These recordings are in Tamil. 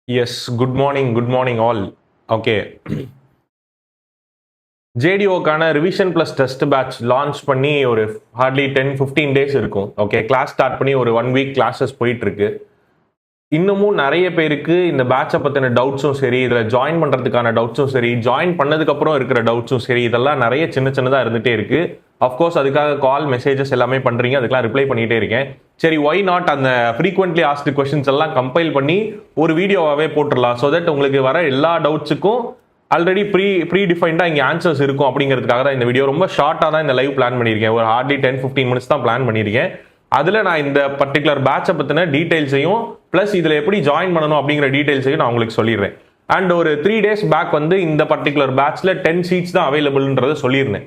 Yes, good morning all. Okay. JDO-க்கான revision plus test batch launch பண்ணி ஒரு ஹார்ட்லி 10-15 டேஸ் இருக்கும். ஓகே, கிளாஸ் ஸ்டார்ட் பண்ணி ஒரு 1 வீக் கிளாஸஸ் போயிட்டு இருக்கு. இன்னமும் நிறைய பேருக்கு இந்த பேட்சை பற்றின டவுட்ஸும் சரி, இதில் ஜாயின் பண்ணுறதுக்கான டவுட்ஸும் சரி, ஜாயின் பண்ணதுக்கப்புறம் இருக்கிற டவுட்ஸும் சரி, இதெல்லாம் நிறைய சின்னதாக இருந்துகிட்டே இருக்கு. அஃப்கோர்ஸ் அதுக்காக கால் மெசேஜஸ் எல்லாமே பண்ணுறீங்க, அதுக்கெல்லாம் ரிப்ளை பண்ணிகிட்டே இருக்கேன். சரி, ஒய் நாட் அந்த ஃப்ரீக்வெண்ட்லி ஆஸ்டு கொஸ்டின்ஸ் எல்லாம் கம்பைல் பண்ணி ஒரு வீடியோவாகவே போட்டுடலாம். ஸோ தட் உங்களுக்கு வர எல்லா டவுட்ஸுக்கும் ஆல்ரெடி ப்ரீ டிஃபைன்டாக இங்கே ஆன்சர்ஸ் இருக்கும் அப்படிங்கிறதுக்காக தான் இந்த வீடியோ. ரொம்ப ஷார்ட்டாக தான் இந்த லைவ் பிளான் பண்ணியிருக்கேன். ஒரு ஹார்ட்லி 10-15 மினிட்ஸ் தான் பிளான் பண்ணியிருக்கேன். அதில் நான் இந்த பர்டிகுலர் பேட்சை பற்றின டீட்டெயில்ஸையும் ப்ளஸ் இதில் எப்படி ஜாயின் பண்ணணும் அப்படிங்கிற டீட்டெயில்ஸையும் நான் உங்களுக்கு சொல்லிடுறேன். அண்ட் ஒரு 3 டேஸ் பேக் வந்து இந்த பர்டிகுலர் பேட்சில் 10 சீட்ஸ் தான் அவைலபிள்ன்றதை சொல்லியிருந்தேன்.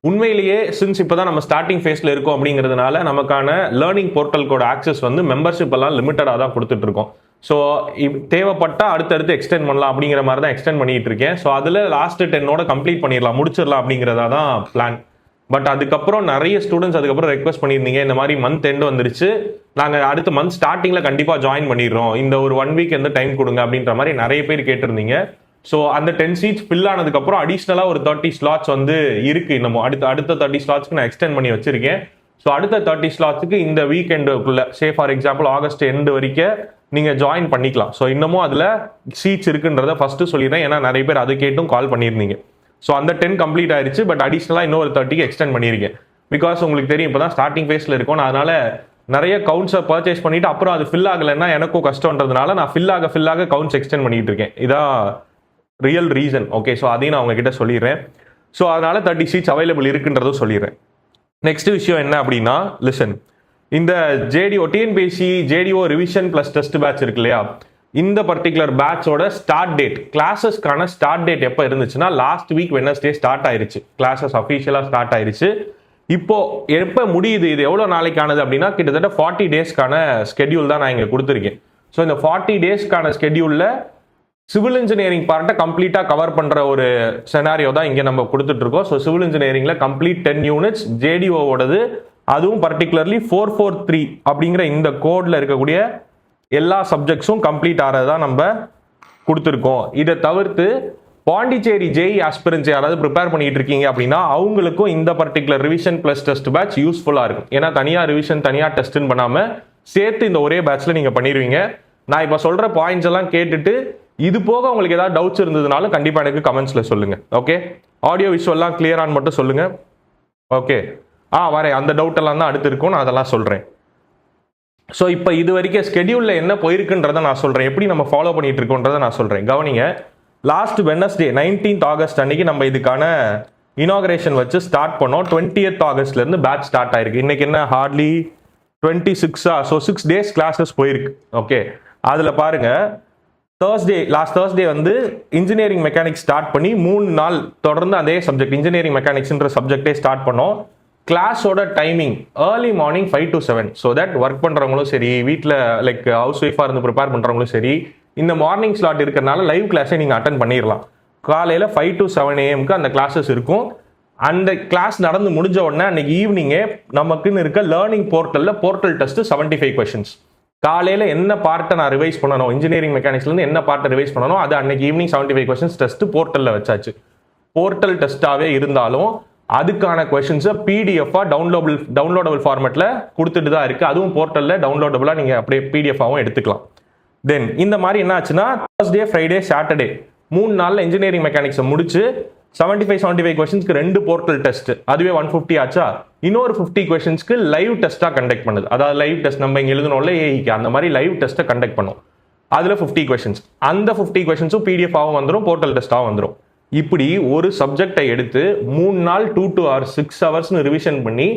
உண்மையிலேயே சின்ஸ் இப்போ தான் நம்ம ஸ்டார்டிங் ஃபேஸில் இருக்கோம் அப்படிங்கிறதுனால நமக்கான லேர்னிங் போர்ட்டலுக்கோட ஆக்சஸ் வந்து மெம்பர்ஷிப் எல்லாம் லிமிட்டடாக தான் கொடுத்துட்டு இருக்கோம். ஸோ தேவைப்பட்டா அடுத்தடுத்து எக்ஸ்டெண்ட் பண்ணலாம் அப்படிங்கிற மாதிரி தான் எக்ஸ்டெண்ட் பண்ணிட்டு இருக்கேன். ஸோ அதில் லாஸ்ட் 10 கம்ப்ளீட் பண்ணிடலாம், முடிச்சிடலாம் அப்படிங்கிறதா தான் பிளான். பட் அதுக்கப்புறம் நிறைய ஸ்டூடெண்ட்ஸ் அதுக்கப்புறம் ரெக்வஸ்ட் பண்ணியிருந்தீங்க, இந்த மாதிரி மந்த் எண்ட் வந்துருச்சு, நாங்கள் அடுத்த மந்த் ஸ்டார்டிங்கில் கண்டிப்பாக ஜாயின் பண்ணிடுறோம், இந்த ஒரு 1 வீக் எந்த டைம் கொடுங்க அப்படின்ற மாதிரி நிறைய பேர் கேட்டிருந்தீங்க. ஸோ அந்த 10 சீட்ஸ் ஃபில் ஆனதுக்கப்புறம் அடிஷ்னலாக ஒரு 30 ஸ்லாட்ஸ் வந்து இருக்கு. இன்னமும் அடுத்த 30 ஸ்லாட்ஸ்க்கு நான் எக்ஸ்டெண்ட் பண்ணி வச்சிருக்கேன். ஸோ அடுத்த 30 ஸ்லாட்ஸுக்கு இந்த வீக்கெண்டுக்குள்ள ஃபார் எக்ஸாம்பிள் ஆகஸ்ட் எண்டு வரைக்கும் நீங்கள் ஜாயின் பண்ணிக்கலாம். ஸோ இன்னமும் அதில் சீட்ஸ் இருக்குன்றத ஃபர்ஸ்ட் சொல்லிடுறேன், ஏன்னா நிறைய பேர் அதை கேட்டும் கால் பண்ணியிருந்தீங்க. ஸோ அந்த 10 கம்ப்ளீட் ஆயிடுச்சு. பட் அடிஷ்னலாக இன்னொரு 30 எக்ஸ்டெண்ட் பண்ணியிருக்கேன். பிகாஸ் உங்களுக்கு தெரியும் இப்போ தான் ஸ்டார்டிங் ஃபேஸில் இருக்கும், அதனால நிறைய கவுண்ட்ஸை பர்ச்சேஸ் பண்ணிட்டு அப்புறம் அது ஃபில் ஆகலைன்னா எனக்கும் கஷ்டம்ன்றதுனால நான் ஃபில் ஆக கவுண்ட்ஸ் எக்ஸ்டெண்ட் பண்ணிட்டு இருக்கேன். இதான் ரியல் ரீசன். ஓகே, ஸோ அதையும் நான் உங்ககிட்ட சொல்லிடுறேன். ஸோ அதனால 30 சீட்ஸ் அவைலபிள் இருக்குன்றதும் சொல்லிடுறேன். நெக்ஸ்ட் விஷயம் என்ன அப்படின்னா, லிசன், இந்த JDO TNPSC JDO revision plus test batch இருக்கு இல்லையா, இந்த பர்டிகுலர் பேட்சோட ஸ்டார்ட் டேட், கிளாஸஸ்க்கான ஸ்டார்ட் டேட் எப்போ இருந்துச்சுன்னா லாஸ்ட் வீக் வெட்னஸ்டே ஸ்டார்ட் ஆயிருச்சு. கிளாஸஸ் அஃபீஷியலாக ஸ்டார்ட் ஆயிருச்சு. இப்போ எப்போ முடியுது, இது எவ்வளோ நாளைக்கானது அப்படின்னா கிட்டத்தட்ட 40 டேஸ்க்கான ஸ்கெடியூல் தான் நான் இங்கே கொடுத்துருக்கேன். ஸோ இந்த 40 டேஸ்க்கான ஸ்கெடியூலில் சிவில் இன்ஜினியரிங் பார்ட்டை கம்ப்ளீட்டாக கவர் பண்ணுற ஒரு செனாரியோ தான் இங்கே நம்ம கொடுத்துட்டு இருக்கோம். ஸோ சிவில் இன்ஜினியரிங்கில் கம்ப்ளீட் 10 யூனிட்ஸ் ஜேடிஓவோடது, அதுவும் பர்டிகுலர்லி 443 அப்படிங்கிற இந்த கோடில் இருக்கக்கூடிய எல்லா சப்ஜெக்ட்ஸும் கம்ப்ளீட் ஆகிறதான் நம்ம கொடுத்துருக்கோம். இதை தவிர்த்து பாண்டிச்சேரி ஜேஇ ஆஸ்பிரன்ஸ் யாராவது ப்ரிப்பேர் பண்ணிட்டு இருக்கீங்க அப்படின்னா அவங்களுக்கும் இந்த particular revision plus test batch யூஸ்ஃபுல்லாக இருக்கும். ஏன்னா தனியாக ரிவிஷன் தனியாக டெஸ்ட்னு பண்ணாமல் சேர்த்து இந்த ஒரே பேட்ச்ல நீங்கள் பண்ணிடுவீங்க. நான் இப்போ சொல்கிற பாயிண்ட்ஸ் எல்லாம் கேட்டுட்டு இது போக உங்களுக்கு ஏதாவது டவுட்ஸ் இருந்ததுனாலும் கண்டிப்பாக எனக்கு கமெண்ட்ஸில் சொல்லுங்கள். ஓகே, ஆடியோ விஷுவல்லாம் கிளியரானு மட்டும் சொல்லுங்கள். ஓகே, வரேன், அந்த டவுட் எல்லாம் தான் அடுத்து இருக்கும், நான் அதெல்லாம் சொல்கிறேன். ஸோ இப்போ இது வரைக்கும் ஸ்கெடியூலில் என்ன போயிருக்குன்றதை நான் சொல்கிறேன், எப்படி நம்ம ஃபாலோ பண்ணிட்டு இருக்கோன்றதை நான் சொல்கிறேன். கவனிங்க, லாஸ்ட் வெட்னஸ்டே 19th ஆகஸ்ட் அன்னைக்கு நம்ம இதுக்கான இனாகரேஷன் வச்சு ஸ்டார்ட் பண்ணோம். 20th ஆகஸ்ட்லேருந்து பேட்ச் ஸ்டார்ட் ஆயிருக்கு. இன்னைக்கு என்ன ஹார்ட்லி 26. ஸோ 6 டேஸ் கிளாஸஸ் போயிருக்கு. ஓகே, அதில் பாருங்க, லாஸ்ட் தேர்ஸ்டே வந்து இன்ஜினியரிங் மெக்கானிக்ஸ் ஸ்டார்ட் பண்ணி 3 நாள் தொடர்ந்து அதே சப்ஜெக்ட் இன்ஜினியரிங் மெக்கானிக்ஸ்ன்ற சப்ஜெக்டே ஸ்டார்ட் பண்ணோம். கிளாஸோட timing early morning 5 to 7. So that work பண்ணுறவங்களும் சரி, வீட்டில் லைக் ஹவுஸ் ஒய்ஃபாக இருந்து ப்ரிப்பேர் பண்ணுறவங்களும் சரி, இந்த மார்னிங் ஸ்லாட் இருக்கிறனால லைவ் கிளாஸை நீங்கள் அட்டன் பண்ணிடலாம். காலையில் 5 to 7 AM அந்த கிளாஸஸ் இருக்கும். அந்த கிளாஸ் நடந்து முடிஞ்ச உடனே அன்னைக்கு ஈவினிங்கே நமக்குன்னு இருக்க லேர்னிங் போர்ட்டல் டெஸ்ட் 75 கொஸ்டின்ஸ். காலையில் என்ன பார்ட்டை நான் ரிவைஸ் பண்ணணும், இன்ஜினியரிங் மெக்கானிக்ஸ்லேருந்து என்ன பார்ட்டை ரிவைஸ் பண்ணணும், அது அன்னைக்கு ஈவினிங் 75 கொஸ்டின்ஸ் டெஸ்ட் போர்ட்டலில் வச்சாச்சு. போர்ட்டல் டெஸ்ட்டாகவே இருந்தாலும் அதுக்கான கொஸ்டின்ஸை பிடிஎஃபாக டவுன்லோடபிள் ஃபார்மேட்டில் கொடுத்துட்டு தான் இருக்குது. அதுவும் போர்ட்டலில் டவுன்லோடபுளாக நீங்கள் அப்படியே பிடிஎஃபாகவும் எடுத்துக்கலாம். தென் இந்த மாதிரி என்ன ஆச்சுன்னா தேர்ஸ்டே, ஃப்ரைடே, சாட்டர்டே 3 நாளில் இன்ஜினியரிங் மெக்கானிக்ஸை முடிச்சு 75 கொஸ்டின்ஸ்க்கு 2 போர்ட்டல் டெஸ்ட், அதுவே 150 ஆச்சா. இன்னொரு 50 கொஸ்டின்ஸ்க்கு லைவ் டெஸ்ட்டாக கண்டக்ட் பண்ணுது. அதாவது லைவ் டெஸ்ட் நம்ம இங்கே எழுதணும்ல ஏஐக்கு, அந்த மாதிரி லைவ் டெஸ்ட்டை கண்டக்ட் பண்ணும். அதில் 50 கொஸ்டின்ஸ், அந்த 50 கொஸ்டின்ஸும் பிடிஎஃபாகவும் வந்துடும், போர்ட்டல் டெஸ்ட்டாகவும் வந்துடும். இப்படி ஒரு சப்ஜெக்டை எடுத்து 3 நாள் 2 to 6 ஹவர்ஸ்னு ரிவிஷன் பண்ணி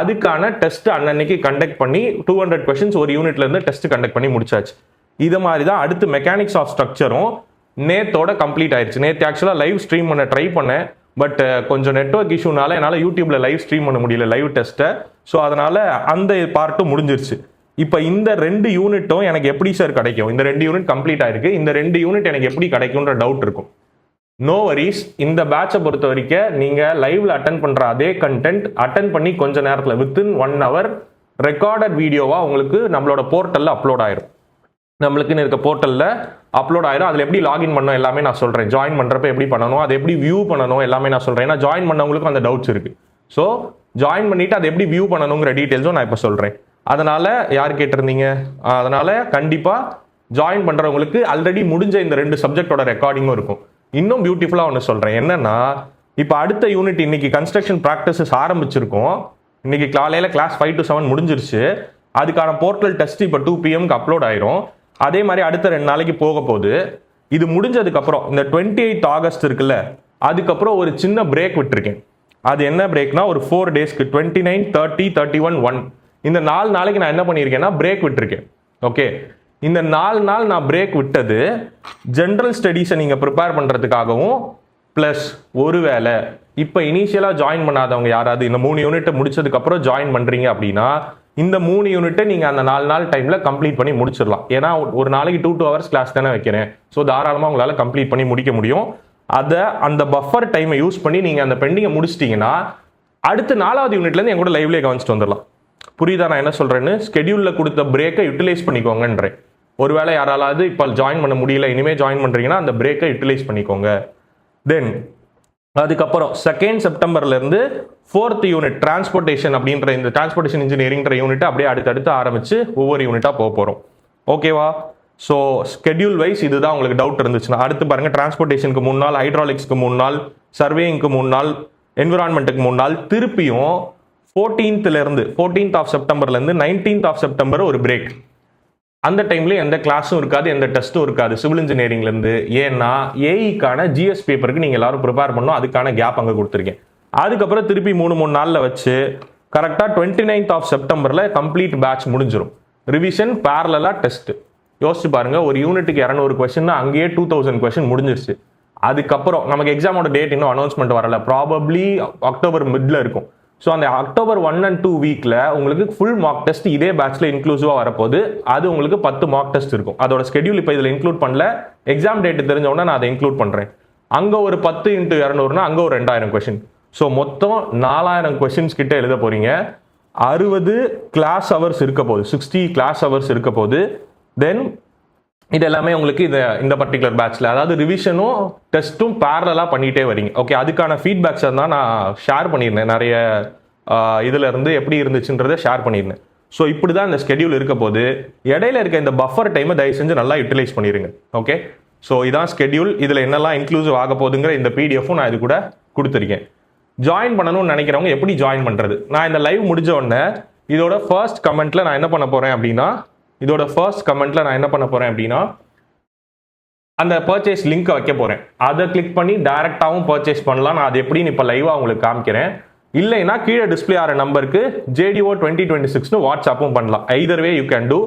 அதுக்கான டெஸ்ட் அன்னன்னைக்கு கண்டக்ட் பண்ணி 200 கொஸ்டின்ஸ் ஒரு யூனிட்ல இருந்து டெஸ்ட் கண்டக்ட் பண்ணி முடிச்சாச்சு. இது மாதிரி தான் அடுத்து மெக்கானிக்ஸ் ஆஃப் ஸ்ட்ரக்சரும் நேத்தோட கம்ப்ளீட் ஆயிடுச்சு. நேற்று ஆக்சுவலாக லைவ் ஸ்ட்ரீம் பண்ண ட்ரை பண்ணேன், பட் கொஞ்சம் நெட்வொர்க் இஷ்யூனால என்னால் யூடியூப்ல லைவ் ஸ்ட்ரீம் பண்ண முடியல லைவ் டெஸ்ட்டை. ஸோ அதனால அந்த பார்ட்டும் முடிஞ்சிருச்சு. இப்போ இந்த 2 யூனிட்டும் எனக்கு எப்படி சார் கிடைக்கும்? இந்த 2 யூனிட் கம்ப்ளீட் ஆயிருக்கு, இந்த 2 யூனிட் எனக்கு எப்படி கிடைக்கும்ன்ற டவுட் இருக்கும். நோ வரிஸ், இந்த பேட்சை பொறுத்த வரைக்கும் நீங்கள் லைவ்ல அட்டன் பண்ணுற அதே கண்டென்ட் அட்டன் பண்ணி கொஞ்ச நேரத்தில் வித்தின் 1 hour ரெக்கார்டட் வீடியோவாக உங்களுக்கு நம்மளோட போர்ட்டலில் அப்லோட் ஆயிரும். நம்மளுக்குன்னு இருக்க போர்ட்டலில் அப்லோட் ஆயிரும். அதில் எப்படி லாகின் பண்ணணும் எல்லாமே நான் சொல்கிறேன். ஜாயின் பண்ணுறப்ப எப்படி பண்ணணும், அதை எப்படி வியூ பண்ணணும் எல்லாமே நான் சொல்கிறேன். ஏன்னா ஜாயின் பண்ணவங்களுக்கும் அந்த டவுட்ஸ் இருக்குது. ஸோ ஜாயின் பண்ணிவிட்டு அதை எப்படி வியூ பண்ணணுங்கிற டீட்டெயில்ஸும் நான் இப்போ சொல்கிறேன். அதனால் யார் கேட்டிருந்தீங்க, அதனால் கண்டிப்பாக ஜாயின் பண்ணுறவங்களுக்கு ஆல்ரெடி முடிஞ்ச இந்த 2 சப்ஜெக்டோட ரெக்கார்டிங்கும் இருக்கும். இன்னும் பியூட்டிஃபுல்லாக ஒன்று சொல்கிறேன். என்னன்னா, இப்போ அடுத்த யூனிட் இன்னைக்கு கன்ஸ்ட்ரக்ஷன் ப்ராக்டிசஸ் ஆரம்பிச்சிருக்கோம். இன்னைக்கு காலையில் கிளாஸ் 5 to 7 முடிஞ்சிருச்சு. அதுக்கான போர்ட்டல் டெஸ்ட் இப்போ 2 PM அப்லோட் ஆயிரும். அதே மாதிரி அடுத்த 2 நாளைக்கு போக போகுது. இது முடிஞ்சதுக்கப்புறம் இந்த 28 ஆகஸ்ட் இருக்குல்ல, அதுக்கப்புறம் ஒரு சின்ன பிரேக் விட்டுருக்கேன். அது என்ன பிரேக்னா, ஒரு 4 டேஸ்க்கு 29, 30, 31, 1 இந்த 4 நாளைக்கு நான் என்ன பண்ணியிருக்கேன்னா பிரேக் விட்டுருக்கேன். ஓகே, இந்த 4 நாள் நான் பிரேக் விட்டது ஜென்ரல் ஸ்டடீஸை நீங்கள் ப்ரிப்பேர் பண்ணுறதுக்காகவும், ப்ளஸ் ஒருவேளை இப்போ இனிஷியலாக ஜாயின் பண்ணாதவங்க யாராவது இந்த 3 யூனிட்டை முடிச்சதுக்கப்புறம் ஜாயின் பண்ணுறீங்க அப்படின்னா, இந்த 3 யூனிட்டை நீங்கள் அந்த 4 நாள் டைமில் கம்ப்ளீட் பண்ணி முடிச்சிடலாம். ஏன்னா ஒரு நாளைக்கு 2 hours கிளாஸ் தானே வைக்கிறேன். ஸோ தாராளமாக உங்களால் கம்ப்ளீட் பண்ணி முடிக்க முடியும். அதை அந்த பஃபர் டைமை யூஸ் பண்ணி நீங்கள் அந்த பெண்டிங்கை முடிச்சிட்டிங்கன்னா அடுத்த 4வது யூனிட்லேருந்து என் கூட லைவ்லேயே கவனிச்சிட்டு வந்துடலாம். புரியுதா நான் என்ன சொல்கிறேன்னு? ஸ்கெடியூலில் கொடுத்த பிரேக்கை யூட்டிலைஸ் பண்ணிக்கோங்கன்றேன். ஒருவேளை யாராவது இப்போ ஜாயின் பண்ண முடியல, இனிமேல் ஜாயின் பண்ணுறீங்கன்னா அந்த பிரேக்கை யூட்டிலைஸ் பண்ணிக்கோங்க. தென் அதுக்கப்புறம் 2 செப்டம்பர்லேருந்து 4th யூனிட் டிரான்ஸ்போர்ட்டேஷன் அப்படின்ற இந்த டிரான்ஸ்போர்ட்டேஷன் இன்ஜினியரிங்ன்ற யூனிட் அப்படியே அடுத்தடுத்து ஆரம்பிச்சு ஒவ்வொரு யூனிட்டாக போக போகிறோம். ஓகேவா? ஸோ ஸ்கெடியூல் வைஸ் இதுதான் உங்களுக்கு டவுட் இருந்துச்சுன்னா அடுத்து பாருங்கள். டிரான்ஸ்போர்ட்டேஷனுக்கு 3 நாள், ஹைட்ராலிக்ஸ்க்கு 3 நாள், சர்வேயிங்க்கு 3 நாள், என்விரான்மெண்ட்டுக்கு 3 நாள், திருப்பியும் 14th செப்டம்பர்லேருந்து 19th செப்டம்பர் ஒரு பிரேக். அந்த டைம்ல எந்த கிளாஸும் இருக்காது, எந்த டெஸ்ட்டும் இருக்காது சிவில் இன்ஜினியரிங்லேருந்து. ஏன்னா ஏஇக்கான ஜிஎஸ் பேப்பருக்கு நீங்கள் எல்லாரும் ப்ரிப்பேர் பண்ணணும், அதுக்கான கேப் அங்கே கொடுத்துருக்கேன். அதுக்கப்புறம் திருப்பி 3 நாளில் வச்சு கரெக்டாக 29th செப்டம்பரில் கம்ப்ளீட் பேட்ச் முடிஞ்சிடும். ரிவிஷன் பேரலாக டெஸ்ட். யோசிச்சு பாருங்க, ஒரு யூனிட்டுக்கு 200 கொஸ்டின், அங்கேயே 2000 கொஸ்டின் முடிஞ்சிருச்சு. அதுக்கப்புறம் நமக்கு எக்ஸாமோட டேட் இன்னும் அனௌன்ஸ்மெண்ட் வரல, ப்ராபப்ளி அக்டோபர் மிட்ல இருக்கும். ஸோ அந்த அக்டோபர் 1 and 2 வீக்கில் உங்களுக்கு ஃபுல் மார்க் டெஸ்ட் இதே பேட்ச்ல இன்க்ளூசிவாக வரப்போகுது. அது உங்களுக்கு 10 மார்க் டெஸ்ட் இருக்கும். அதோட ஸ்கெடியூல் இப்போ இதில் இன்க்ளூட் பண்ணல. எக்ஸாம் டேட் தெரிஞ்சவொடனே நான் அதை இன்க்ளூட் பண்ணுறேன். அங்கே ஒரு 10 × 200னா அங்கே ஒரு 2000 கொஸ்டின். ஸோ மொத்தம் 4000 கொஸ்டின்ஸ் கிட்ட எழுத போறீங்க. 60 கிளாஸ் ஹவர்ஸ் இருக்க போகுது, 60 கிளாஸ் ஹவர்ஸ் இருக்க போகுது. தென் இது எல்லாமே உங்களுக்கு இந்த பர்டிகுலர் பேட்ச்ல, அதாவது ரிவிஷனும் டெஸ்ட்டும் பேரலாக பண்ணிட்டே வரீங்க. ஓகே, அதுக்கான ஃபீட்பேக்ஸ் தான் நான் ஷேர் பண்ணியிருந்தேன். நிறைய இதுல இருந்து எப்படி இருந்துச்சுன்றதை ஷேர் பண்ணியிருந்தேன். ஸோ இப்படி தான் இந்த ஸ்கெடியூல் இருக்க போது. இடையில இருக்க இந்த பஃபர் டைமை தயவு செஞ்சு நல்லா யூட்டிலைஸ் பண்ணிடுங்க. ஓகே, ஸோ இதான் ஸ்கெடியூல். இதில் என்னெல்லாம் இன்க்ளூசிவ் ஆக போகுதுங்கிற இந்த பிடிஎஃப்பும் நான் இது கூட கொடுத்துருக்கேன். ஜாயின் பண்ணணும்னு நினைக்கிறவங்க எப்படி ஜாயின் பண்ணுறது? நான் இந்த லைவ் முடிஞ்ச உடனே இதோட ஃபர்ஸ்ட் கமெண்ட்ல நான் என்ன பண்ண போறேன் அப்படின்னா, அந்த பர்ச்சேஸ் லிங்க் வைக்க போறேன். அதை கிளிக் பண்ணி டைரக்டாகவும் பர்ச்சேஸ் பண்ணலாம். நான் அது எப்படின்னு இப்போ லைவா உங்களுக்கு காமிக்கிறேன். இல்லைன்னா கீழே டிஸ்பிளே ஆகிற நம்பருக்கு JDO 2026 வாட்ஸ்அப்பும் பண்ணலாம். either way you can do.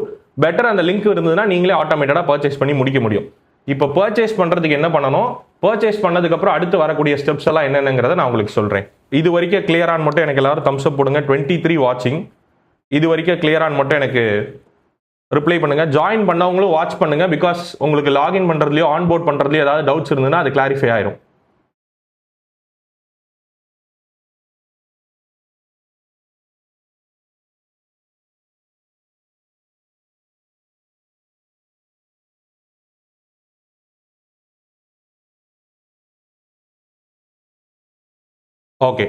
Better அந்த லிங்க் இருந்ததுன்னா நீங்களே ஆட்டோமேட்டடாக பர்ச்சேஸ் பண்ணி முடிக்க முடியும். இப்போ பர்ச்சேஸ் பண்ணுறதுக்கு என்ன பண்ணணும், பர்ச்சேஸ் பண்ணதுக்கப்புறம் அடுத்து வரக்கூடிய ஸ்டெப்ஸ் எல்லாம் என்னென்னங்கிறத நான் உங்களுக்கு சொல்கிறேன். இது வரைக்கும் கிளியரான மட்டும் எனக்கு எல்லாரும் தம்ஸ் அப் போடுங்க. 23 வாட்சிங். இது வரைக்கும் கிளியரான மட்டும் எனக்கு ரிப்ளை பண்ணுங்க. ஜாயின் பண்ணவங்களும் வாட்ச் பண்ணுங்க. பிகாஸ் உங்களுக்கு லாகின் பண்றதுலயோ ஆன்போர்ட் பண்றதுலயோ ஏதாவது டவுட்ஸ் இருந்ததுன்னா அது கிளாரிஃபை ஆயிரும். Okay,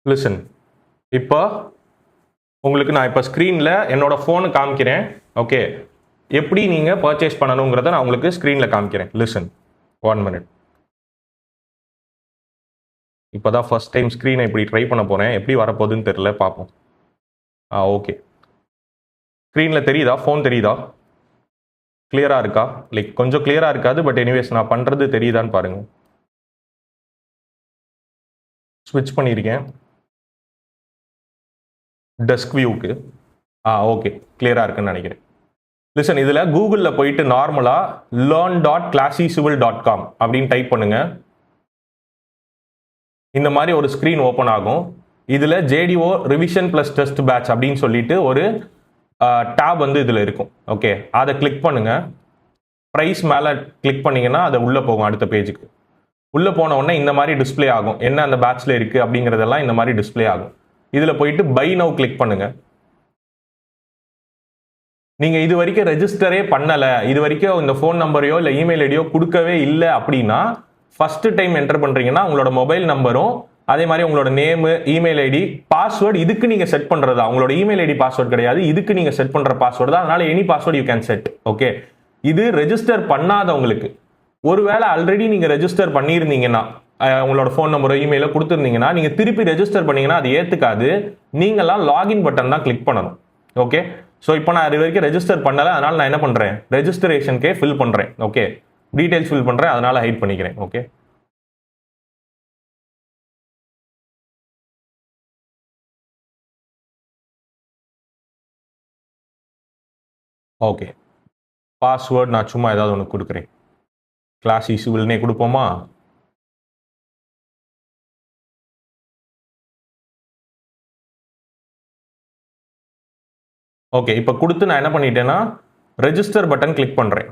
listen. இப்போ உங்களுக்கு நான் இப்போ ஸ்க்ரீனில் என்னோட ஃபோனு காமிக்கிறேன். ஓகே, எப்படி நீங்கள் பர்ச்சேஸ் பண்ணணுங்கிறத நான் உங்களுக்கு ஸ்க்ரீனில் காமிக்கிறேன். Listen, 1 minute. இப்போ தான் ஃபர்ஸ்ட் டைம் ஸ்க்ரீனை இப்படி ட்ரை பண்ண போகிறேன். எப்படி வரப்போகுதுன்னு தெரியல, பார்ப்போம். ஓகே, ஸ்க்ரீனில் தெரியுதா? ஃபோன் தெரியுதா? கிளியராக இருக்கா? லைக் கொஞ்சம் கிளியராக இருக்காது, பட் எனிவேஸ் நான் பண்ணுறது தெரியுதான்னு பாருங்கள். ஸ்விட்ச் பண்ணியிருக்கேன் டெஸ்க் வியூக்கு. ஓகே, கிளியராக இருக்குன்னு நினைக்கிறேன். லிசன், இதில் கூகுளில் போயிட்டு நார்மலாக learn.classycivil.com அப்படின்னு டைப் பண்ணுங்க. இந்த மாதிரி ஒரு ஸ்க்ரீன் ஓப்பன் ஆகும். இதில் JDO revision plus test batch அப்படின்னு சொல்லிட்டு ஒரு டேப் வந்து இதில் இருக்கும். ஓகே, அதை கிளிக் பண்ணுங்க. ப்ரைஸ் மேலே கிளிக் பண்ணிங்கன்னா அதை உள்ளே போகும் அடுத்த பேஜுக்கு. உள்ளே போன உடனே இந்த மாதிரி டிஸ்பிளே ஆகும், என்ன அந்த பேட்சில் இருக்குது அப்படிங்கிறதெல்லாம் இந்த மாதிரி டிஸ்பிளே ஆகும். இதில் போயிட்டு பை நவ் கிளிக் பண்ணுங்கள். நீங்கள் இது வரைக்கும் ரெஜிஸ்டரே பண்ணலை, இது வரைக்கும் இந்த ஃபோன் நம்பரையோ இல்லை இமெயில் ஐடியோ கொடுக்கவே இல்லை அப்படின்னா, ஃபஸ்ட்டு டைம் என்டர் பண்ணுறீங்கன்னா உங்களோட மொபைல் நம்பரும் அதே மாதிரி உங்களோட நேமு, இமெயில் ஐடி, பாஸ்வேர்டு இதுக்கு நீங்கள் செட் பண்ணுறதா. உங்களோட இமெயில் ஐடி பாஸ்வேர்டு கிடையாது, இதுக்கு நீங்கள் செட் பண்ணுற பாஸ்வேர்டு தான். அதனால any password you can set. Okay, இது ரெஜிஸ்டர் பண்ணாதவங்களுக்கு. ஒருவேளை ஆல்ரெடி நீங்கள் ரெஜிஸ்டர் பண்ணியிருந்தீங்கன்னா, உங்களோட ஃபோன் நம்பரோ இமெயிலோ கொடுத்துருந்தீங்கன்னா, நீங்கள் திருப்பி ரெஜிஸ்டர் பண்ணீங்கன்னா அது ஏற்றுக்காது. நீங்களாம் லாகின் பட்டன் தான் கிளிக் பண்ணணும். ஓகே, ஸோ இப்போ நான் அது வரைக்கும் ரெஜிஸ்டர் பண்ணலை, அதனால் நான் என்ன பண்ணுறேன், ரெஜிஸ்ட்ரேஷனுக்கே ஃபில் பண்ணுறேன். ஓகே, டீட்டெயில்ஸ் ஃபில் பண்ணுறேன், அதனால் ஹைட் பண்ணிக்கிறேன். ஓகே, ஓகே, பாஸ்வேர்டு நான் சும்மா ஏதாவது ஒன்று கொடுக்குறேன். கிளாஸ் இஷ்யூவில்னே கொடுப்போமா? ஓகே, இப்போ கொடுத்து நான் என்ன பண்ணிட்டேன்னா ரெஜிஸ்டர் பட்டன் கிளிக் பண்ணுறேன்.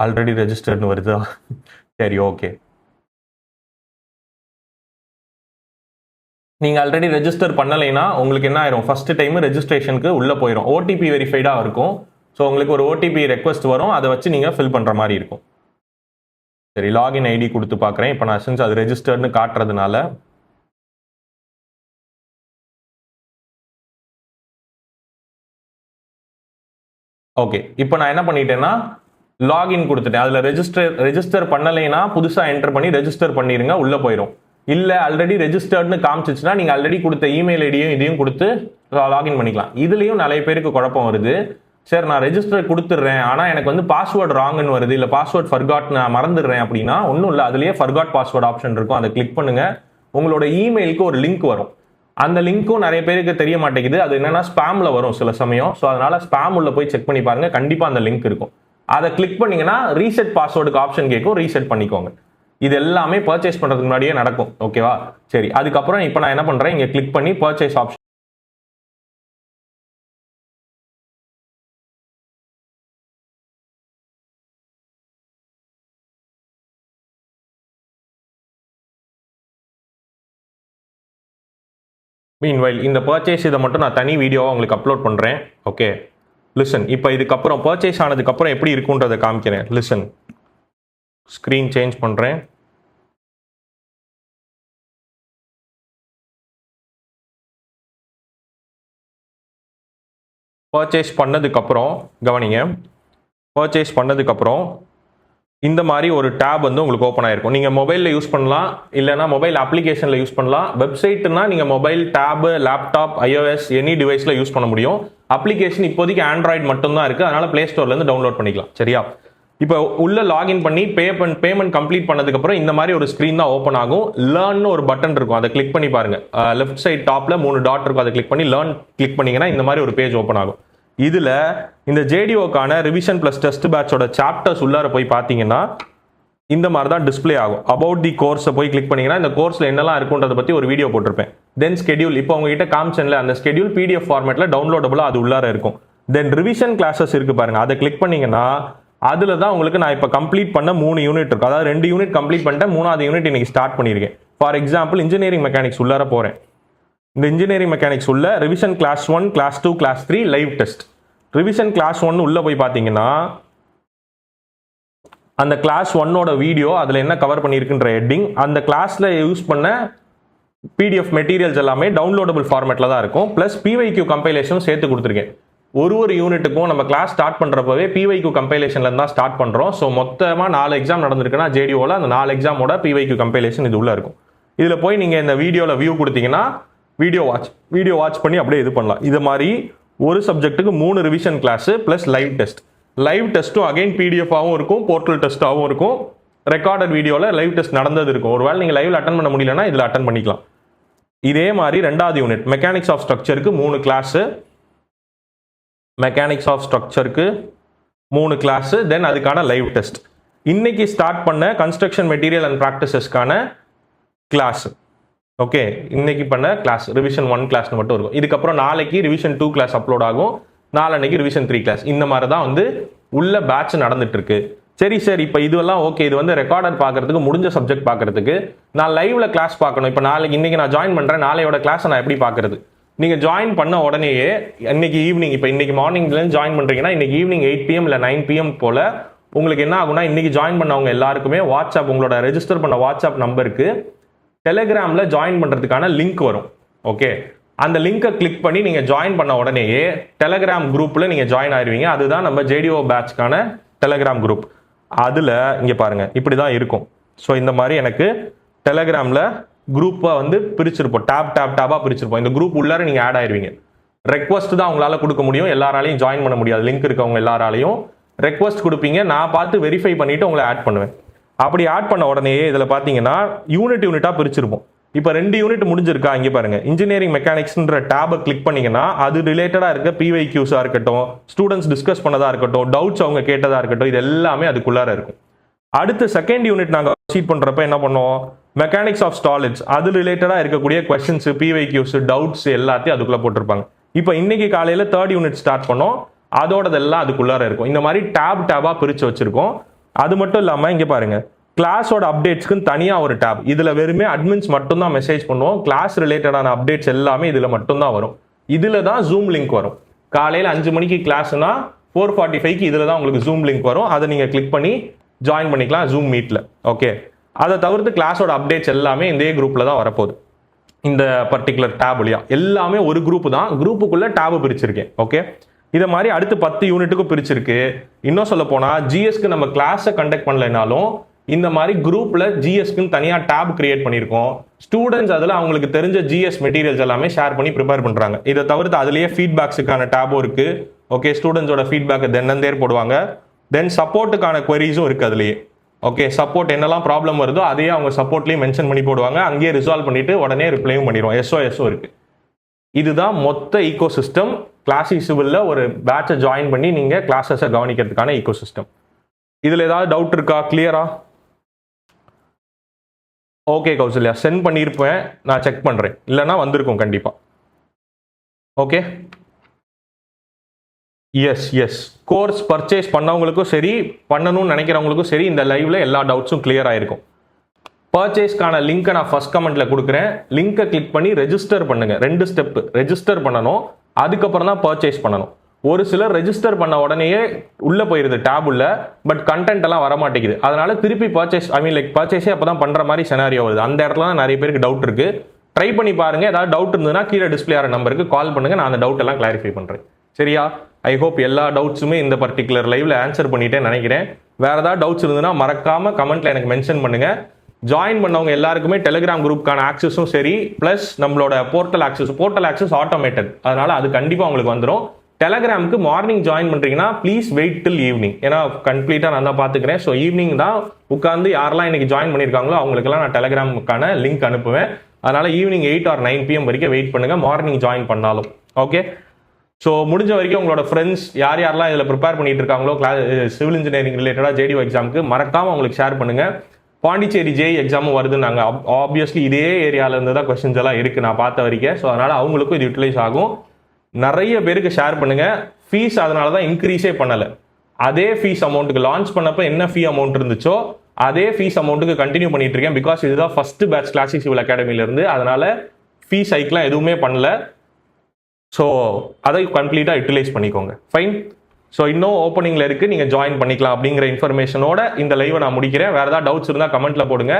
ஆல்ரெடி ரெஜிஸ்டர்னு வருதா? சரி, ஓகே. நீங்கள் ஆல்ரெடி ரெஜிஸ்டர் பண்ணலைன்னா உங்களுக்கு என்ன ஆயிரும், ஃபர்ஸ்ட் டைம் ரெஜிஸ்ட்ரேஷனுக்கு உள்ளே போயிடும். ஓடிபி வெரிஃபைடாக இருக்கும். ஸோ உங்களுக்கு ஒரு ஓடிபி ரெக்வஸ்ட் வரும், அதை வச்சு நீங்கள் ஃபில் பண்ணுற மாதிரி இருக்கும். சரி, லாகின் ஐடி கொடுத்து பார்க்குறேன். இப்போ நான் செஞ்சு அது ரெஜிஸ்டர்னு காட்டுறதுனால ஓகே, இப்போ நான் என்ன பண்ணிட்டேன்னா லாகின் கொடுத்துட்டேன். அதில் ரெஜிஸ்டர் பண்ணலைன்னா புதுசாக என்டர் பண்ணி ரெஜிஸ்டர் பண்ணிடுங்க, உள்ளே போயிடும். இல்லை ஆல்ரெடி ரெஜிஸ்டர்ட்னு காமிச்சிச்சுன்னா நீங்கள் ஆல்ரெடி கொடுத்த இமெயில் ஐடியும் இதையும் கொடுத்து லாகின் பண்ணிக்கலாம். இதுலேயும் நிறைய பேருக்கு குழப்பம் வருது. சரி, நான் ரெஜிஸ்டர் கொடுத்துட்றேன், ஆனால் எனக்கு வந்து பாஸ்வேர்டு ராங்குன்னு வருது, இல்லை பாஸ்வேர்ட் ஃபர்காட் நான் மறந்துடுறேன் அப்படின்னா ஒன்றும் இல்லை, அதுலேயே ஃபர்காட் பாஸ்வேர்டு ஆப்ஷன் இருக்கும், அதை கிளிக் பண்ணுங்கள். உங்களோட இமெயிலுக்கு ஒரு லிங்க் வரும். அந்த லிங்க்கும் நிறைய பேருக்கு தெரிய மாட்டேங்குது. அது என்னன்னா ஸ்பேமில் வரும் சில சமயம். ஸோ அதனால ஸ்பேம் உள்ள போய் செக் பண்ணி பாருங்கள், கண்டிப்பாக அந்த லிங்க் இருக்கும். அதை கிளிக் பண்ணிங்கன்னா ரீசெட் பாஸ்வேர்டுக்கு ஆப்ஷன் கேட்கும், ரீசெட் பண்ணிக்கோங்க. இது எல்லாமே பர்ச்சேஸ் பண்ணுறதுக்கு முன்னாடியே நடக்கும். ஓகேவா? சரி, அதுக்கப்புறம் இப்போ நான் என்ன பண்ணுறேன், இங்கே கிளிக் பண்ணி பர்ச்சேஸ் ஆப்ஷன் மீன்வைல் இந்த பர்ச்சேஸ் இதை மட்டும் நான் தனி வீடியோவாக உங்களுக்கு அப்லோட் பண்ணுறேன். Okay, listen. இப்போ இதுக்கப்புறம் பர்ச்சேஸ் ஆனதுக்கப்புறம் எப்படி இருக்குன்றதை காமிக்கிறேன். லிசன், ஸ்க்ரீன் சேஞ்ச் பண்ணுறேன். பர்ச்சேஸ் பண்ணதுக்கப்புறம் கவனிங்க, பர்ச்சேஸ் பண்ணதுக்கப்புறம் இந்த மாதிரி ஒரு டேப் வந்து உங்களுக்கு ஓப்பன் ஆயிருக்கும். நீங்கள் மொபைலில் யூஸ் பண்ணலாம், இல்லைனா மொபைல் அப்ளிகேஷனில் யூஸ் பண்ணலாம். வெப்சைட்னா நீங்கள் mobile, tab, laptop, iOS any டிவைஸில் யூஸ் பண்ண முடியும். அப்ளிகேஷன் இப்போதைக்கு ஆண்ட்ராய்டு மட்டும்தான் இருக்குது, அதனால் ப்ளே ஸ்டோர்லேருந்து டவுன்லோட் பண்ணிக்கலாம். சரியா? இப்போ உள்ள லாகின் பண்ணி பேமெண்ட் கம்ப்ளீட் பண்ணதுக்கப்புறம் இந்த மாதிரி ஒரு ஸ்க்ரீன் தான் ஓப்பன் ஆகும். லேர்ன்னு ஒரு பட்டன் இருக்கும், அதை கிளிக் பண்ணி பாருங்கள். லெஃப்ட் சைட் டாப்பில் 3 டாட் இருக்கும், அதை கிளிக் பண்ணி லேர்ன் கிளிக் பண்ணிங்கன்னா இந்த மாதிரி ஒரு பேஜ் ஓப்பன் ஆகும். இதில் இந்த ஜேடிஓக்கான ரிவிஷன் ப்ளஸ் டெஸ்ட் பேட்சோட சாப்டர்ஸ் உள்ளார போய் பார்த்தீங்கன்னா இந்த மாதிரி தான் டிஸ்பிளே ஆகும். அபவுட் தி கோர்ஸை போய் கிளிக் பண்ணிங்கன்னா இந்த கோர்ஸில் என்னெல்லாம் இருக்குன்றதை பற்றி ஒரு வீடியோ போட்டிருப்பேன். தென் ஸ்கெடியூல், இப்போ உங்ககிட்ட காமிச்சன்ல அந்த ஸ்கெடியூல் பிடிஎஃப் ஃபார்மேட்டில் டவுன்லோடபுளாக அது உள்ளார இருக்கும். தென் ரிவிஷன் கிளாஸஸ் இருக்குது பாருங்கள், அதை கிளிக் பண்ணிங்கன்னா அதில் தான் உங்களுக்கு நான் இப்போ கம்ப்ளீட் பண்ண 3 யூனிட் இருக்கும். அதாவது 2 யூனிட் கம்ப்ளீட் பண்ணிட்டேன், 3வது யூனிட் இன்னைக்கு ஸ்டார்ட் பண்ணியிருக்கேன். ஃபார் எக்ஸாம்பிள் இன்ஜினியரிங் மெக்கானிக்ஸ் உள்ளார போகிறேன். இந்த இன்ஜினியரிங் மெக்கானிக்ஸ் உள்ள revision class 1, class 2, class 3 live test. Revision class 1 உள்ள போய் பார்த்தீங்கன்னா அந்த கிளாஸ் 1ஓட வீடியோ அதில் என்ன கவர் பண்ணியிருக்குன்ற ஹெட்டிங், அந்த கிளாஸில் யூஸ் பண்ண பிடிஎஃப் மெட்டீரியல்ஸ் எல்லாமே டவுன்லோடபிள் ஃபார்மேட்டில் தான் இருக்கும். ப்ளஸ் பிவைக்யூ கம்பைலேஷனும் சேர்த்து கொடுத்துருக்கேன். ஒரு யூனிட்டுக்கும் நம்ம கிளாஸ் ஸ்டார்ட் பண்ணுறப்பவே பிவைக்யூ கம்பைலேஷன்ல தான் ஸ்டார்ட் பண்ணுறோம். ஸோ மொத்தமாக 4 எக்ஸாம் நடந்திருக்குன்னா ஜேடிஓவில் அந்த 4 எக்ஸாமோட பிவைக்யூ கம்பைலேஷன் இது உள்ள இருக்கும். இதில் போய் நீங்கள் இந்த வீடியோவில் வியூ கொடுத்தீங்கன்னா வீடியோ வாட்ச் பண்ணி அப்படியே இது பண்ணலாம். இது மாதிரி ஒரு சப்ஜெக்ட்டுக்கு 3 revision class plus live test. Live டெஸ்ட்டும் அகைன் பிடிஎஃபாகவும் இருக்கும், போர்ட்டல் டெஸ்ட்டாகவும் இருக்கும். ரெக்கார்டட் வீடியோவில் லைவ் டெஸ்ட் நடந்தது இருக்கும். ஒருவேளை நீங்கள் லைவ்ல அட்டன் பண்ண முடியலன்னா இதில் அட்டன் பண்ணிக்கலாம். இதே மாதிரி 2வது யூனிட் மெக்கானிக்ஸ் ஆஃப் ஸ்ட்ரக்சருக்கு 3 கிளாஸு, மெக்கானிக்ஸ் ஆஃப் ஸ்ட்ரக்சருக்கு 3 கிளாஸு, தென் அதுக்கான லைவ் டெஸ்ட். இன்னைக்கு ஸ்டார்ட் பண்ண கன்ஸ்ட்ரக்ஷன் மெட்டீரியல் அண்ட் ப்ராக்டிசஸ்க்கான கிளாஸ். ஓகே, இன்னைக்கு பண்ண கிளாஸ் ரிவிஷன் 1 கிளாஸ்னு மட்டும் இருக்கும். இதுக்கப்புறம் நாளைக்கு ரிவிஷன் 2 கிளாஸ் அப்லோட் ஆகும். நாளன்னைக்கு ரிவிஷன் 3 கிளாஸ். இந்த மாதிரி தான் வந்து உள்ள பேட்ச் நடந்துட்டு இருக்கு. சரி சார், இப்போ இதுவெல்லாம் ஓகே, இது வந்து ரெக்கார்டர் பார்க்கறதுக்கு, முடிஞ்ச சப்ஜெக்ட் பார்க்கறதுக்கு, நான் லைவ்ல கிளாஸ் பார்க்கணும். இப்போ இன்னைக்கு நான் ஜாயின் பண்றேன், நாளையோட கிளாஸ் நான் எப்படி பார்க்கறது? நீங்க ஜாயின் பண்ண உடனேயே இன்னைக்கு ஈவினிங், இப்போ இன்னைக்கு மார்னிங்ல ஜாயின் பண்றீங்கன்னா இன்னைக்கு ஈவினிங் 8 PM இல்ல 9 PM போல உங்களுக்கு என்ன ஆகும்னா, இன்னைக்கு ஜாயின் பண்ணவங்க எல்லாருக்குமே வாட்ஸ்அப், உங்களோட ரெஜிஸ்டர் பண்ண வாட்ஸ்அப் நம்பருக்கு டெலிகிராம்ல ஜாயின் பண்றதுக்கான லிங்க் வரும். ஓகே, அந்த லிங்கை கிளிக் பண்ணி நீங்க ஜாயின் பண்ண உடனேயே டெலிகிராம் குரூப்ல நீங்க ஜாயின் ஆயிருவீங்க. அதுதான் நம்ம ஜேடிஓ பேட்ச்க்கான டெலிகிராம் குரூப். அதுல இங்க பாருங்க இப்படிதான் இருக்கும். ஸோ இந்த மாதிரி எனக்கு டெலிகிராம்ல குரூப்பா வந்து பிரிச்சிருப்போம், டேபா பிரிச்சிருப்போம். இந்த குரூப் உள்ளார நீங்க ஆட் ஆயிருவீங்க. ரெக்வஸ்ட் தான் உங்களால கொடுக்க முடியும், எல்லாராலையும் ஜாயின் பண்ண முடியாது. லிங்க் இருக்கவங்க எல்லாராலையும் ரெக்வஸ்ட் கொடுப்பீங்க, நான் பார்த்து வெரிஃபை பண்ணிட்டு உங்களை ஆட் பண்ணுவேன். அப்படி ஆட் பண்ண உடனே இதுல பாத்தீங்கன்னா யூனிட்டா பிரிச்சிருப்போம். இப்போ 2 யூனிட் முடிஞ்சிருக்கா, இங்க பாருங்க இன்ஜினியரிங் மெக்கானிக்ஸ்ன்ற டேபை கிளிக் பண்ணீங்கன்னா அது ரிலேட்டடா இருக்க பிவைக்யூஸா இருக்கட்டும், ஸ்டூடெண்ட்ஸ் டிஸ்கஸ் பண்ணதா இருக்கட்டும், டவுட்ஸ் அவங்க கேட்டதா இருக்கட்டும், இது எல்லாமே அதுக்குள்ளார இருக்கும். அடுத்து செகண்ட் யூனிட் நாங்க ப்ரொசீட் பண்றப்ப என்ன பண்ணுவோம், மெக்கானிக்ஸ் ஆஃப் சாலிட்ஸ், அது ரிலேட்டடா இருக்கக்கூடிய கொஸ்டின்ஸ், பிவைக்யூஸ், டவுட்ஸ் எல்லாத்தையும் அதுக்குள்ள போட்டிருப்பாங்க. இப்போ இன்னைக்கு காலையில தேர்ட் யூனிட் ஸ்டார்ட் பண்ணோம், அதோடதெல்லாம் அதுக்குள்ளார இருக்கும். இந்த மாதிரி டேபா பிரிச்சு வச்சிருக்கோம். அது மட்டும் இல்லாம இங்க பாருங்க, கிளாஸோட அப்டேட்ஸ்க்கு தனியா ஒரு டேப். இதுல வெறுமே அட்மின்ஸ் மட்டும் தான் மெசேஜ் பண்ணுவோம். கிளாஸ் ரிலேட்டடான அப்டேட்ஸ் எல்லாமே இதுல மட்டும் தான் வரும். இதுல தான் ஜூம் லிங்க் வரும். காலையில 5 மணிக்கு கிளாஸ்னா 4:45க்கு இதுல தான் உங்களுக்கு ஜூம் லிங்க் வரும். அதை நீங்க கிளிக் பண்ணி ஜாயின் பண்ணிக்கலாம் ஜூம் மீட்ல. ஓகே, அதை தவிர்த்து கிளாஸோட அப்டேட்ஸ் எல்லாமே இந்த குரூப்ல தான் வரப்போகுது. இந்த பர்டிகுலர் டேப் வழியா எல்லாமே ஒரு குரூப் தான், குரூப்புக்குள்ள டேப் பிரிச்சிருக்கேன். ஓகே, இதை மாதிரி அடுத்து 10 யூனிட்டுக்கும் பிரிச்சிருக்கு. இன்னும் சொல்ல போனா ஜிஎஸ்க்கு நம்ம கிளாஸை கண்டக்ட் பண்ணலைனாலும் இந்த மாதிரி குரூப்ல ஜிஎஸ்க்குன்னு தனியா டேப் கிரியேட் பண்ணியிருக்கோம். ஸ்டூடெண்ட்ஸ் அதில் அவங்களுக்கு தெரிஞ்ச ஜிஎஸ் மெட்டீரியல்ஸ் எல்லாமே ஷேர் பண்ணி ப்ரிப்பேர் பண்றாங்க. இதை தவிர்த்து அதுலயே ஃபீட்பேக்ஸுக்கான டேபும் இருக்கு. ஓகே, ஸ்டூடெண்ட்ஸோட ஃபீட்பேக் தென்னந்தேர் போடுவாங்க. தென் சப்போர்ட்டுக்கான குவரிஸும் இருக்கு அதுலயே. ஓகே, சப்போர்ட் என்னெல்லாம் ப்ராப்ளம் வருதோ அதையே அவங்க சப்போர்ட்லயும் மென்ஷன் பண்ணி போடுவாங்க. அங்கேயே ரிசால்வ் பண்ணிட்டு உடனே ரிப்ளையும் பண்ணிடுவோம். எஸ்ஓஎஸும் இருக்கு. இதுதான் மொத்த ஈகோ சிஸ்டம். கிளாசி சிவில்ல ஒரு பேட்சை ஜாயின் பண்ணி நீங்க கிளாஸஸை கவனிக்கிறதுக்கான ஈகோ சிஸ்டம். இதுல ஏதாவது டவுட் இருக்கா? கிளியரா? ஓகே கௌசல்யா, சென்ட் பண்ணியிருப்பேன், நான் செக் பண்றேன். இல்லைன்னா வந்திருக்கும் கண்டிப்பா. ஓகே, எஸ் கோர்ஸ் பர்ச்சேஸ் பண்ணவங்களுக்கும் சரி, பண்ணணும்னு நினைக்கிறவங்களுக்கும் சரி, இந்த லைவ்ல எல்லா டவுட்ஸும் கிளியர் ஆயிருக்கும். பர்ச்சேஸ்க்கான லிங்கை நான் ஃபர்ஸ்ட் கமெண்ட்ல கொடுக்குறேன். லிங்கை கிளிக் பண்ணி ரெஜிஸ்டர் பண்ணுங்க. 2 ஸ்டெப், ரெஜிஸ்டர் பண்ணணும், அதுக்கப்புறம் தான் பர்ச்சேஸ் பண்ணணும். ஒரு சிலர் ரெஜிஸ்டர் பண்ண உடனேயே உள்ள போயிருது டேப் உள்ள, பட் கண்டென்ட் எல்லாம் வர மாட்டேங்குது. அதனால திருப்பி பர்ச்சேஸ் பர்ச்சேஸே அப்பதான் பண்ற மாதிரி செனாரியோ வருது. அந்த இடத்துல தான் நிறைய பேருக்கு டவுட் இருக்கு. ட்ரை பண்ணி பாருங்க. ஏதாவது டவுட் இருந்ததுன்னா கீழே டிஸ்பிளே ஆகிற நம்பருக்கு கால் பண்ணுங்க, நான் அந்த டவுட் எல்லாம் கிளாரிஃபை பண்றேன். சரியா? ஐ ஹோப் எல்லா டவுட்ஸுமே இந்த பர்டிகுலர் லைவ்ல ஆன்சர் பண்ணிட்டேன்னு நினைக்கிறேன். வேற ஏதாவது டவுட்ஸ் இருந்ததுன்னா மறக்காம கமெண்ட்ல எனக்கு மென்ஷன் பண்ணுங்க. ஜாயின் பண்ணவங்க எல்லாருக்குமே டெலிகிராம் குரூப்க்கான ஆக்சஸும் சரி, பிளஸ் நம்மளோட போர்ட்டல் ஆக்சஸ் ஆட்டோமேட்டட், அதனால அது கண்டிப்பா உங்களுக்கு வந்துடும். டெலிகிராமுக்கு மார்னிங் ஜாயின் பண்றீங்கன்னா ப்ளீஸ் வெயிட் டில் ஈவினிங், ஏன்னா கம்ப்ளீட்டா நான் தான் பாத்துக்கிறேன். ஸோ ஈவினிங் தான் உட்காந்து யாரெல்லாம் இன்னைக்கு ஜாயின் பண்ணியிருக்காங்களோ அவங்களுக்கெல்லாம் நான் டெலிகிராமுக்கான லிங்க் அனுப்புவேன். அதனால ஈவினிங் 8 or 9 PM வரைக்கும் வெயிட் பண்ணுங்க, மார்னிங் ஜாயின் பண்ணாலும். ஓகே, ஸோ முடிஞ்ச வரைக்கும் உங்களோட ஃப்ரெண்ட்ஸ் யாரெல்லாம் இதில் ப்ரிப்பேர் பண்ணிட்டு இருக்காங்களோ சிவில் இன்ஜினியரிங் ரிலேட்டடா ஜேடிஓ எக்ஸாமுக்கு மறக்காம உங்களுக்கு ஷேர் பண்ணுங்க. பாண்டிச்சேரி ஜேஇ எக்ஸாமும் வருது. நாங்கள் ஆப்வியஸ்லி இதே ஏரியால இருந்து தான் கொஸ்டின்ஸ் எல்லாம் இருக்கு நான் பார்த்த வரைக்கும். ஸோ அதனால அவங்களுக்கும் இது யூட்டிலைஸ் ஆகும். நிறைய பேருக்கு ஷேர் பண்ணுங்க. ஃபீஸ் அதனால தான் இன்க்ரீஸே பண்ணல. அதே ஃபீஸ் அமௌண்ட்டுக்கு லான்ச் பண்ணப்ப என்ன ஃபீ அமௌண்ட் இருந்துச்சோ அதே ஃபீஸ் அமௌண்ட்டுக்கு கண்டினியூ பண்ணிட்டு இருக்கேன். பிகாஸ் இதுதான் ஃபர்ஸ்ட் பேட்ச் கிளாசிக் சிவில் அகாடமில இருந்து, அதனால ஃபீஸ் ஹைக்லாம் எதுவுமே பண்ணல. ஸோ அதை கம்ப்ளீட்டா யூட்டிலைஸ் பண்ணிக்கோங்க. ஃபைன். ஸோ இன்னும் ஓப்பனிங்ல இருக்கு, நீங்க ஜாயின் பண்ணிக்கலாம் அப்படிங்கிற இன்ஃபர்மேஷனோட இந்த லைவை நான் முடிக்கிறேன். வேற ஏதாவது டவுட்ஸ் இருந்தால் கமெண்ட்ல போடுங்க.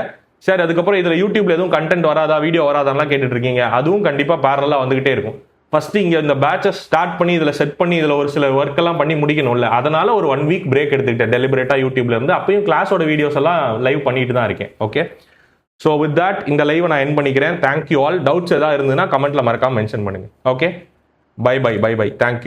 சரி, அதுக்கப்புறம் இதுல யூடியூப்ல எதுவும் கண்டென்ட் வராதா, வீடியோ வராதான்லாம் கேட்டுட்டு இருக்கீங்க. அதுவும் கண்டிப்பா பேரலா வந்துகிட்டே இருக்கும். ஃபர்ஸ்ட் இங்க இந்த பேட்சை ஸ்டார்ட் பண்ணி இதுல செட் பண்ணி இதுல ஒரு சில ஒர்க் எல்லாம் பண்ணி முடிக்கணும்ல, அதனால ஒரு 1 வீக் பிரேக் எடுத்துக்கிட்டேன் டெலிபரேட்டா யூடியூப்ல இருந்து. அப்பயும் கிளாஸோட வீடியோஸ் எல்லாம் லைவ் பண்ணிட்டு தான் இருக்கேன். ஓகே, ஸோ வித் தட் இந்த லைவை நான் எண்ட் பண்ணிக்கிறேன். Thank you all. டவுட்ஸ் ஏதாவது இருந்ததுன்னா கமெண்ட்ல மறக்காம மென்ஷன் பண்ணுங்க. Okay, bye. தேங்க்யூ.